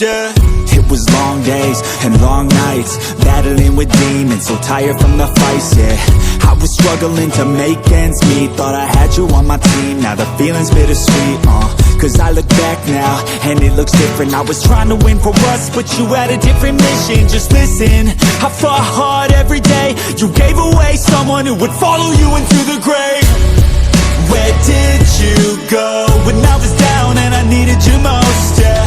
yeah. It was long days and long nights, battling with demons, so tired from the fights, yeah. I was struggling to make ends meet, thought I had you on my team, now the feeling's bittersweet, cause I look back now, and it looks different. I was trying to win for us, but you had a different mission. Just listen, I fought hard every day. You gave away someone who would follow you into the grave. Where did you go when I was down and I needed you most, yeah?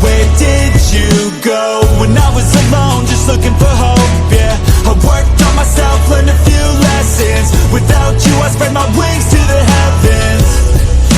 Where did you go when I was alone, just looking for hope, yeah? I worked on myself, learned a few lessons. Without you, I spread my wings to the heavens.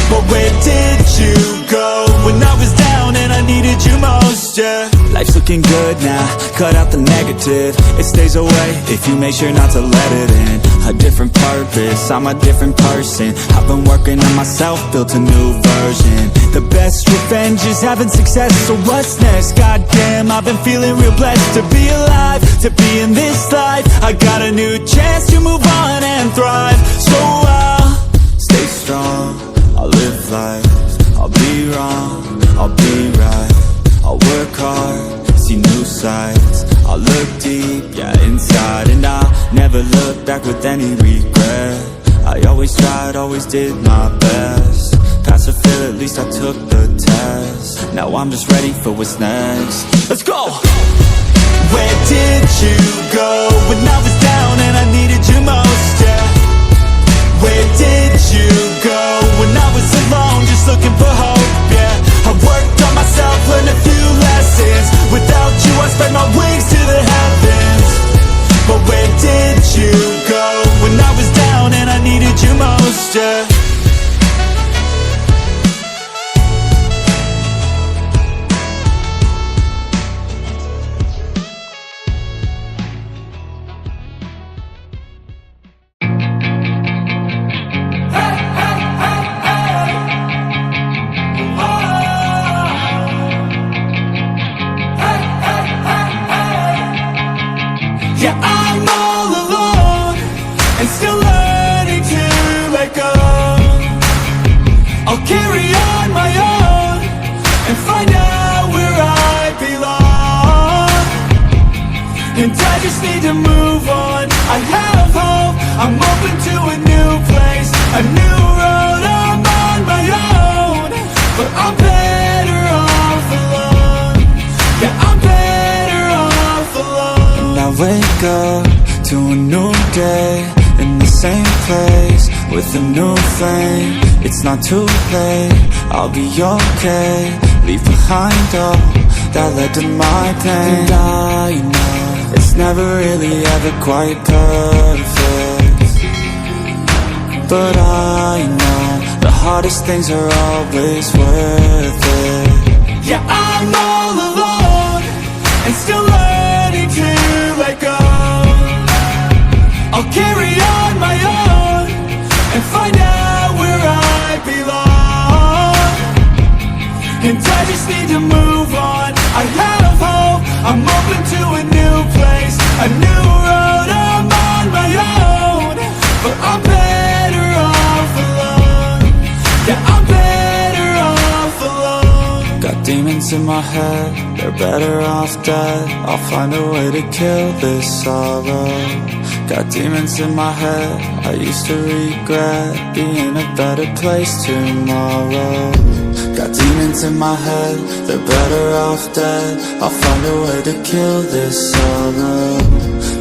But where did you go when I was down and I needed you most, yeah? Life's looking good now, cut out the negative. It stays away if you make sure not to let it in. A different purpose, I'm a different person. I've been working on myself, built a new version. The best revenge is having success, so what's next? Goddamn, I've been feeling real blessed to be alive, to be in this life. I got a new chance to move on and thrive. So I'll stay strong, I'll live life, I'll be wrong, I'll be right. I'll work hard, see new sights, I'll look deep, yeah, inside. And I'll never look back with any regret. I always tried, always did my best. Pass or fail, at least I took the test. Now I'm just ready for what's next. Let's go! Where did you go when I was down and I needed you most, yeah? Where did you go when I was alone, just looking for hope, yeah? I worked on myself, learned a few lessons. Without you, I spread my wings to the heavens. But where did you go when I was down and I needed you most, yeah? Yeah, I'm all alone and still learning to let go. I'll carry on my own and find out where I belong. And I just need to move on. I have hope, I'm open to a new place, a new road. I'm on my own, but I'm better off alone. Yeah, I'm better off alone. And I wake up to a new day in the same place with a new flame. It's not too late, I'll be okay. Leave behind all that led to my pain. And I know it's never really ever quite perfect, but I know the hardest things are always worth it. Yeah, I'm all alone and still learning to let go. I'll carry on my own and find out where I belong. And I just need to move on. I have hope, I'm open to a new place, a new road. I'm on my own, but I'm better off alone. Yeah, I'm better off alone. Got demons in my head, they're better off dead. I'll find a way to kill this sorrow. Got demons in my head, I used to regret being a better place tomorrow. Got demons in my head, they're better off dead. I'll find a way to kill this sorrow.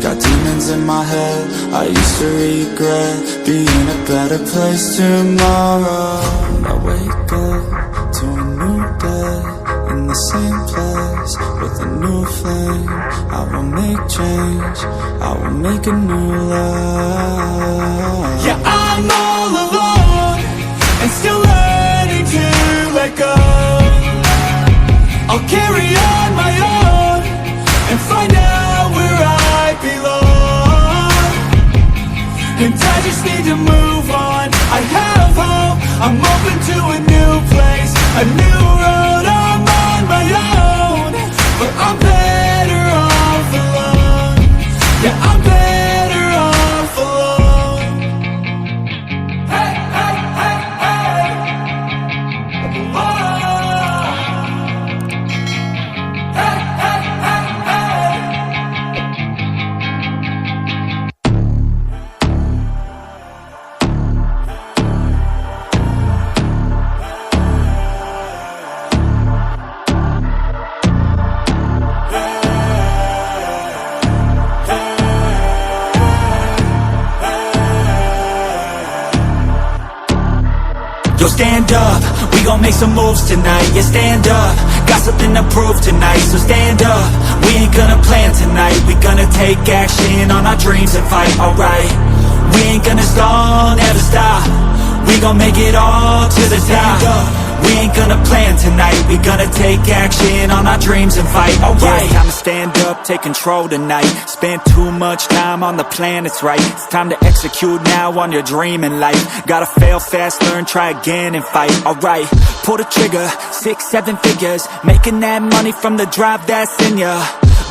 Got demons in my head, I used to regret being a better place tomorrow. And I wake up to a new day in the same place with a new flame. I will make change, I will make a new life. Yeah, I'm all alone and still learning to let go. I'll carry on my own and find out where I belong. And I just need to move on. I have hope, I'm open to a new place, a new road. I'm on my own, but I'm better off alone. Yeah, I'm better off alone. Hey, hey, hey, hey. Oh. stand up, we gon' make some moves tonight. Yeah, stand up, got something to prove tonight. So stand up, we ain't gonna plan tonight. We gonna take action on our dreams and fight, alright. We ain't gonna stall, never stop. We gon' make it all to the top. We ain't gonna plan tonight. We gonna take action on our dreams and fight, alright. Yeah, time to stand up, take control tonight. Spend too much time on the plan, it's right. It's time to execute now on your dream in life. Gotta fail fast, learn, try again and fight, alright. Pull the trigger, 6, 7 figures. Making that money from the drive that's in ya.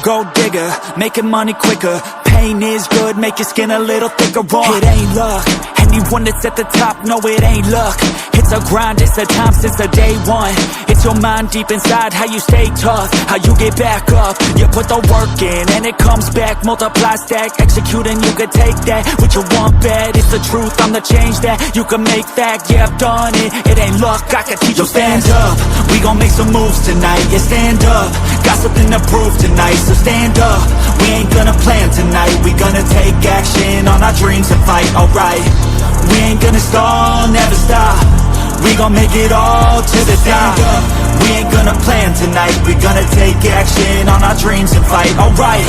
Gold digger, making money quicker. Pain is good, make your skin a little thicker. It ain't luck, anyone that's at the top, no it ain't luck. It's a grind, it's a time since the day one. It's your mind deep inside, how you stay tough, how you get back up. You put the work in and it comes back. Multiply, stack, execute and you can take that. What you want bad, it's the truth, I'm the change that you can make fact. Yeah, I've done it, it ain't luck, I can teach you. Stand up, we gon' make some moves tonight. Yeah, stand up, got something to prove tonight. So stand up, we ain't gonna plan tonight. We gonna take action on our dreams and fight, alright. We ain't gonna stall, never stop. We gon' make it all to the top. We ain't gonna plan tonight. We gonna take action on our dreams and fight, alright.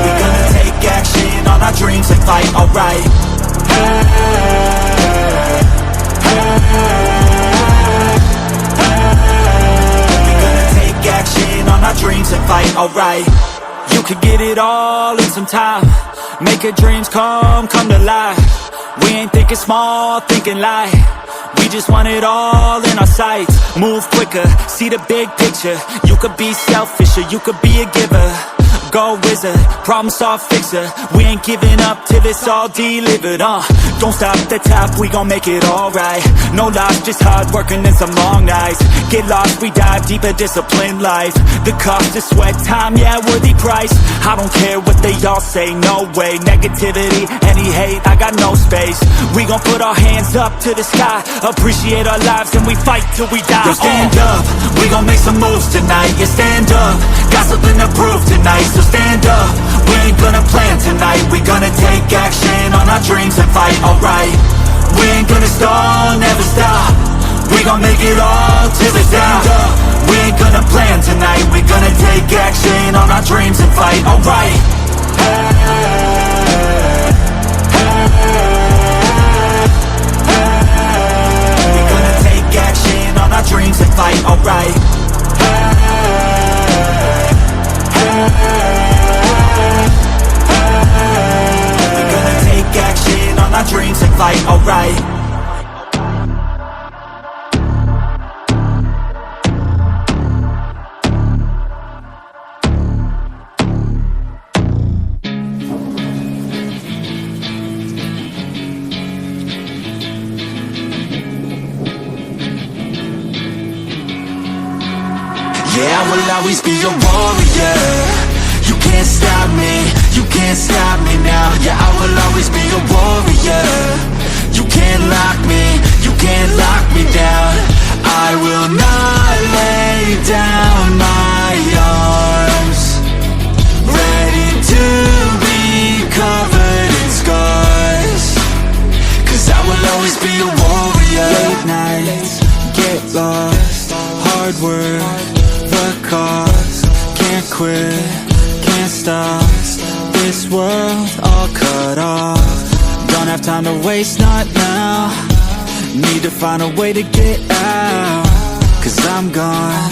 We gonna take action on our dreams and fight, alright. We gonna take action on our dreams and fight, alright. You could get it all in some time. Make your dreams come to life. We ain't thinking small, thinking light. We just want it all in our sights. Move quicker, see the big picture. You could be selfish or you could be a giver. Go wizard, problem solve fixer. We ain't giving up till it's all delivered, Don't stop at the top, we gon' make it alright. No loss, just hard working and some long nights. Get lost, we dive deeper, disciplined life. The cost is sweat, time, yeah, worthy price. I don't care what they all say, no way. Negativity, any hate, I got no space. We gon' put our hands up to the sky. Appreciate our lives and we fight till we die. Yo, stand up, we gon' make some moves tonight. Yeah, stand up, got something to prove tonight. So stand up, we ain't gonna plan tonight. We gonna take action on our dreams and fight, alright. We ain't gonna stall, never stop. We gon' make it all to the top. We ain't gonna plan tonight. We gonna take action on our dreams and fight, alright. We gonna take action on our dreams and fight, alright. We're gonna take action on our dreams and fight, alright. Yeah, I will always be a warrior. You can't stop me, you can't stop me now. Yeah, I will always be a warrior. You can't lock me, you can't lock me down. I will not lay down my arms. Ready to be covered in scars. Cause I will always be a warrior. Late nights, get lost, hard work, the cause. Can't quit, can't stop. This world all cut off. Don't have time to waste, not now. Need to find a way to get out. Cause I'm gone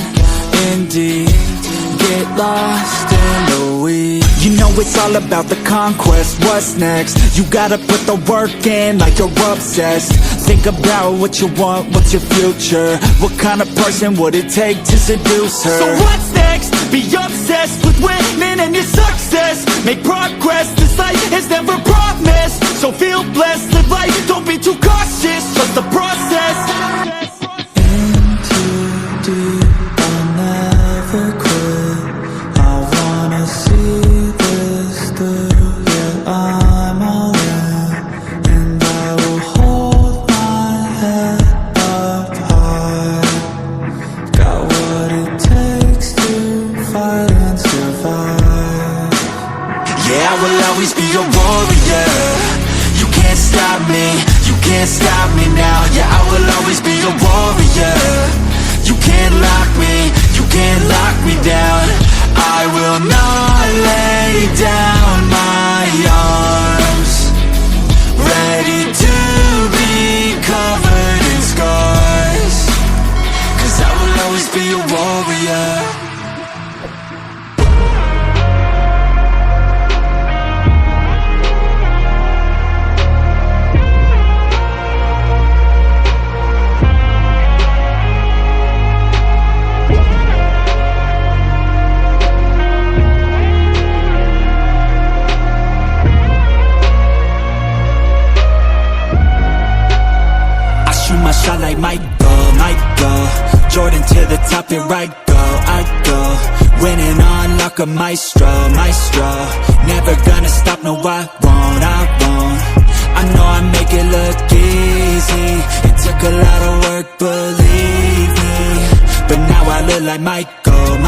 in deep. Get lost in the weeds. You know it's all about the conquest. What's next? You gotta put the work in like you're obsessed. Think about what you want, what's your future. What kind of person would it take to seduce her? So what's next? Be obsessed with winning and your success. Make progress, this life is never promised. So feel blessed, live life, don't be too cautious. Trust the process. In too deep, I'll never quit. I wanna see this through. Yeah, I'm all in, and I will hold my head up high. Got what it takes to fight and survive. Yeah, I will always be a a warrior. You can't stop me, you can't stop me now. Yeah, I will always be a warrior. You can't lock me, you can't lock me down. I will not lay down my arms. Ready to be covered in scars, 'cause I will always be a warrior. Shot like Michael, Jordan to the top, here I go, winning on like a maestro, never gonna stop, no I won't, I know I make it look easy, it took a lot of work, believe me, but now I look like Michael,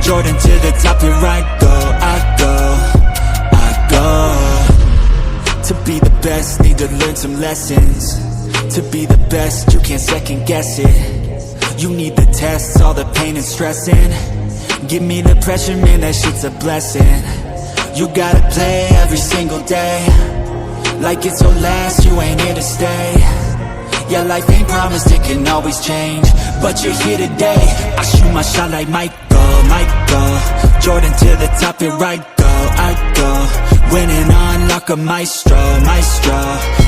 Jordan to the top, here I go, to be the best, need to learn some lessons. To be the best, you can't second guess it. You need the tests, all the pain and stressing. Give me the pressure, man, that shit's a blessing. You gotta play every single day like it's your last, you ain't here to stay. Yeah, life ain't promised, it can always change, but you're here today. I shoot my shot like Michael, Jordan to the top, here I go, winning on like a maestro,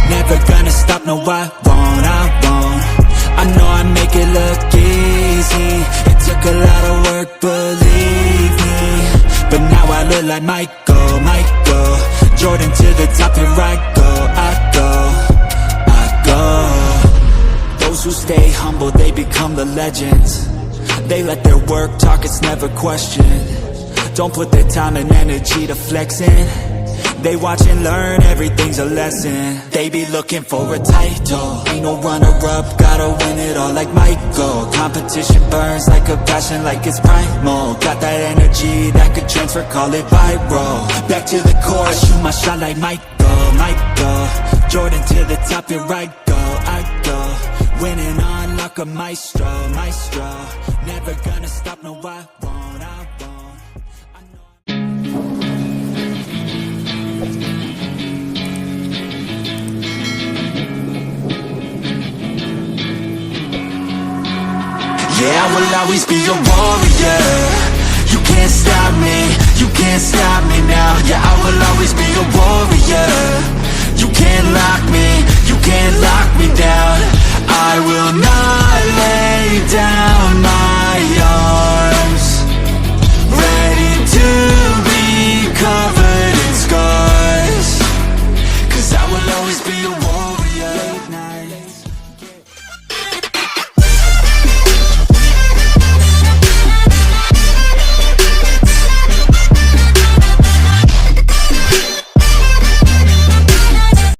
never gonna stop, no I won't, I know I make it look easy, it took a lot of work, believe me, but now I look like Michael, Jordan to the top, here I go. Those who stay humble, they become the legends. They let their work talk, it's never questioned. Don't put their time and energy to flexing. They watch and learn, everything's a lesson. They be looking for a title, ain't no runner-up, gotta win it all like Michael. Competition burns like a passion, like it's primal. Got that energy that could transfer, call it viral. Back to the core, I shoot my shot like Michael, Jordan to the top, here I go, winning on like a maestro, never gonna stop, no I won't. Yeah, I will always be a warrior. You can't stop me, you can't stop me now. Yeah, I will always be a